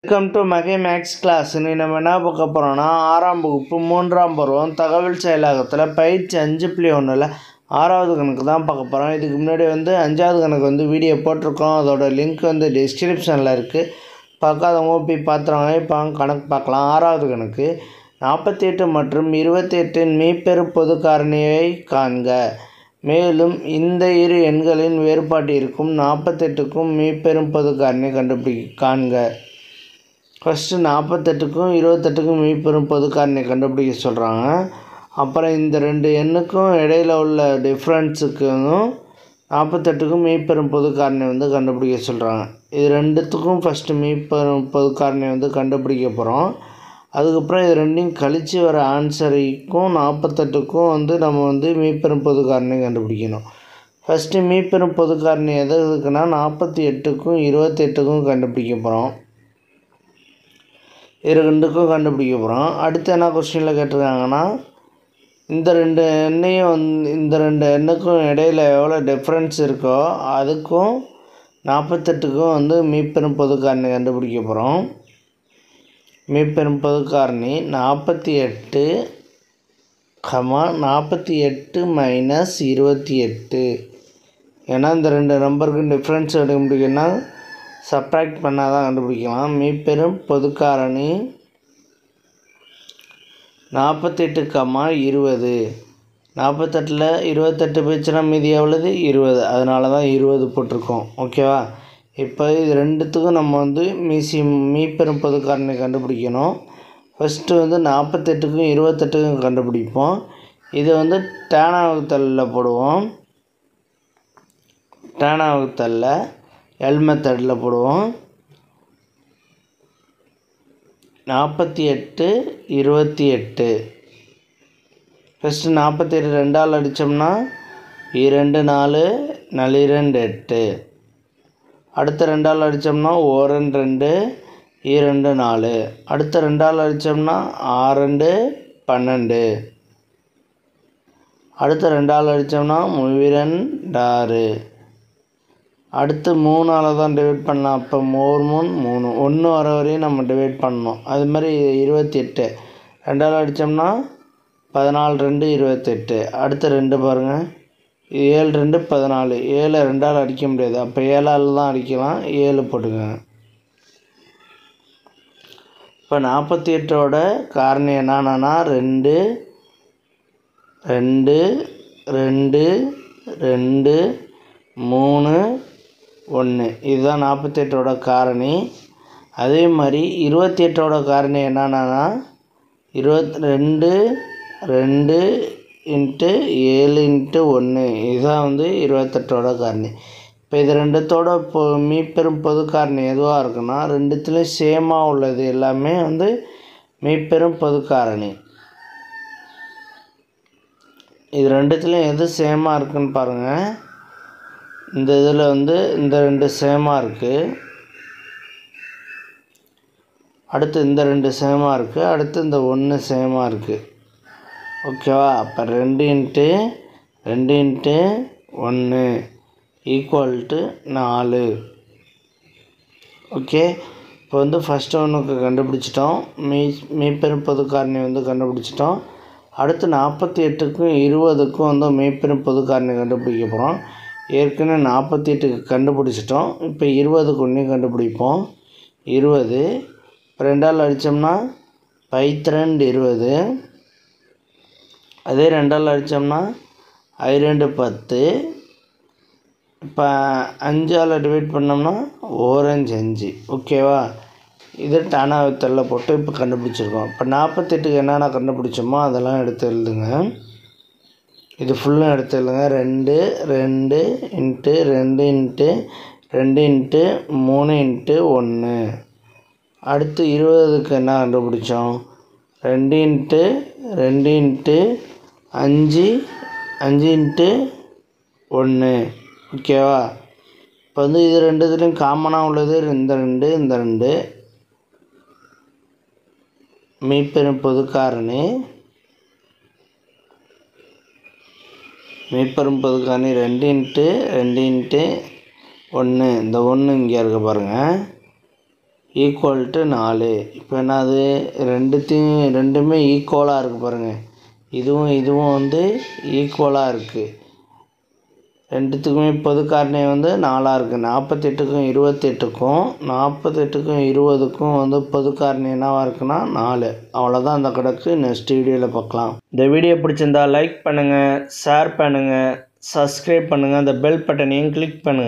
Welcome to மகை max class. இன்னைக்கு நம்ம என்ன பார்க்க போகிறோம்னா 6ஆம் வகுப்பு 3ஆம் பருவம் தகவல் செயலாக்கத்தில் பயிற்சி 5.1ல் 6வது கணக்கு தான் பார்க்க போகிறோம். இதுக்கு முன்னாடி 5வது கணக்கு வீடியோ போட்டிருக்கோம். அதோட லிங்க் டிஸ்கிரிப்ஷனில் இருக்குது. பார்க்காதவங்க போய் பார்த்துருவாங்க. இப்போ கணக்கு பார்க்கலாம். 6வது கணக்கு 48 மற்றும் 28இன் மீப்பெரு பொது காரணியை காண்க. மேலும் இந்த இரு எண்களின் வேறுபாட்டிற்கும் 48க்கும் மீப்பெரும் பொது காரணி காண்க. ஃபஸ்ட்டு 48க்கும் 28க்கும் மீப்பெரும் பொது காரணி கண்டுபிடிக்க சொல்கிறாங்க. அப்புறம் இந்த ரெண்டு எண்ணுக்கும் இடையில் உள்ள டிஃப்ரென்ஸுக்கும் 48க்கும் மீப்பெரும் பொது காரணி கண்டுபிடிக்க சொல்கிறாங்க. இது ரெண்டுத்துக்கும் ஃபஸ்ட்டு மீப்பெரும் பொது காரணி கண்டுபிடிக்க போகிறோம். அதுக்கப்புறம் இது ரெண்டையும் கழித்து வர ஆன்சரைக்கும் 48க்கும் நம்ம மீப்பெரும் பொது காரணி கண்டுபிடிக்கணும். ஃபஸ்ட்டு மீப்பெரும் பொது காரணி எதுக்குன்னா 48க்கும் 28க்கும் கண்டுபிடிக்க போகிறோம். இது ரெண்டுக்கும் கண்டுபிடிக்க போகிறோம். அடுத்து என்ன கொஸ்டினில் கேட்டிருக்காங்கன்னா, இந்த ரெண்டு எண்ணுக்கும் இடையில் எவ்வளோ டிஃப்ரென்ஸ் இருக்கோ அதுக்கும் 48க்கும் மீப்பெரும் பொது காரணி கண்டுபிடிக்க போகிறோம். மீப்பெரும் பொது காரணி 48, 48 மைனஸ் 28. ஏன்னா இந்த ரெண்டு நம்பருக்கு டிஃப்ரென்ஸ் கண்டுபிடிக்கணும்னா சப்ராக்ட் பண்ணால் தான் கண்டுபிடிக்கலாம். மீப்பெரும் பொது காரணி 48, 20. 48ல் 28 போச்சுன்னா மீதி எவ்வளவு 20. அதனால தான் 20 போட்டிருக்கோம். ஓகேவா? இப்போ இது ரெண்டுத்துக்கும் நம்ம மீப்பெரும் பொது காரணி கண்டுபிடிக்கணும். ஃபஸ்ட்டு 48க்கும் 28க்கும் கண்டுபிடிப்போம். இது டேனா வகுத்தலில் போடுவோம். டேனா வகுத்தலில் எல் மெத்தடில் போடுவோம். 48, 28. ஃபஸ்ட்டு 48 2ஆல் அடித்தோம்னா 2 4 2 8. அடுத்த 2ஆல் அடித்தோம்னா 1 2 2 4. அடுத்த 2ஆல் அடித்தோம்னா 6 12. அடுத்த 2ஆல் அடித்தோம்னா 3 6. அடுத்து 3ஆல் தான் டிவைட் பண்ணலாம். அப்போ 3 3 1 வர வரையும் நம்ம டிவைட் பண்ணணும். அது மாதிரி 28 2ஆல் அடித்தோம்னா 14 2 28. அடுத்த 2 பாருங்கள், 7 2 14. 7 2ஆல் அடிக்க முடியாது. அப்போ 7ஆல் தான் அடிக்கலாம். 7 போட்டுக்கோங்க. இப்போ 48ஓட காரணி என்னன்னா 2 2 2 2 3 1. இதுதான் 48ஓட காரணி. அதே மாதிரி 28ஓட காரணி என்னன்னா 22 2 × 7 × 1. இதுதான் 28ஓட காரணி. இப்போ இது ரெண்டுத்தோட மீப்பெரும் பொது காரணி எதுவாக இருக்குன்னா ரெண்டுத்துலேயும் சேமாக உள்ளது எல்லாமே மீப்பெரும் பொது காரணி. இது ரெண்டுத்துலேயும் எது சேமாக இருக்குன்னு பாருங்கள். இந்த இதில் இந்த ரெண்டு சேமாக இருக்குது. அடுத்து இந்த ரெண்டு சேமாக இருக்குது. அடுத்து இந்த 1 சேமாக இருக்குது. ஓகேவா? அப்போ 2 × 2 × 1 = 4. ஓகே. இப்போ ஃபஸ்ட்டு ஒன்றுக்கு கண்டுபிடிச்சிட்டோம். மீப்பெரும் பொது காரணி கண்டுபிடிச்சிட்டோம். அடுத்து 48க்கும் 20க்கும் மீப்பெரும் பொது காரணி கண்டுபிடிக்க போகிறோம். ஏற்கனவே 48க்கு கண்டுபிடிச்சிட்டோம். இப்போ 20க்கு ஒன்றையும் கண்டுபிடிப்போம். 20 2ஆல் அடித்தோம்னா 5 2 20. அதே 2ஆல் அடித்தோம்னா 2 10. இப்போ 5ஆல் டிவைட் பண்ணோம்னா 1 5. ஓகேவா? இது டேனா வகுத்தலில் போட்டு இப்போ கண்டுபிடிச்சிருக்கோம். இப்போ 48க்கு என்னென்ன கண்டுபிடிச்சோமோ அதெல்லாம் எடுத்து எழுதுங்க. இது ஃபுல்லும் எடுத்து எழுதுங்க. 2 2 × 2 × 2 × 3 × 1. அடுத்து 20க்கு என்ன கண்டுபிடிச்சோம்? 2 × 2 × 5 5 × 1. ஓகேவா? இப்போ இது ரெண்டுத்துலேயும் காமனாக உள்ளது இந்த 2 மீப்பெரும் பொது காரணி. மீப்பெரும் பொது காரணி 2 × 2 × 1 இந்த 1 இங்கே இருக்க பாருங்கள் ஈக்குவல் டு 4. இப்போ என்னது ரெண்டுமே ஈக்குவலாக இருக்குது பாருங்கள். இதுவும் வந்து ஈக்குவலாக இருக்குது. ரெண்டுத்துக்குமே பொது காரணி வந்து 4 இருக்குது. 48க்கும் 28க்கும் 48க்கும் 20க்கும் வந்து பொது காரணி என்னவாக இருக்குன்னா 4. அவ்வளோதான் அந்த கணக்கு. நெக்ஸ்ட் வீடியோவில் பார்க்கலாம். இந்த வீடியோ பிடிச்சிருந்தா லைக் பண்ணுங்கள், ஷேர் பண்ணுங்கள், சப்ஸ்கிரைப் பண்ணுங்கள், அந்த பெல் பட்டனையும் கிளிக் பண்ணுங்கள்.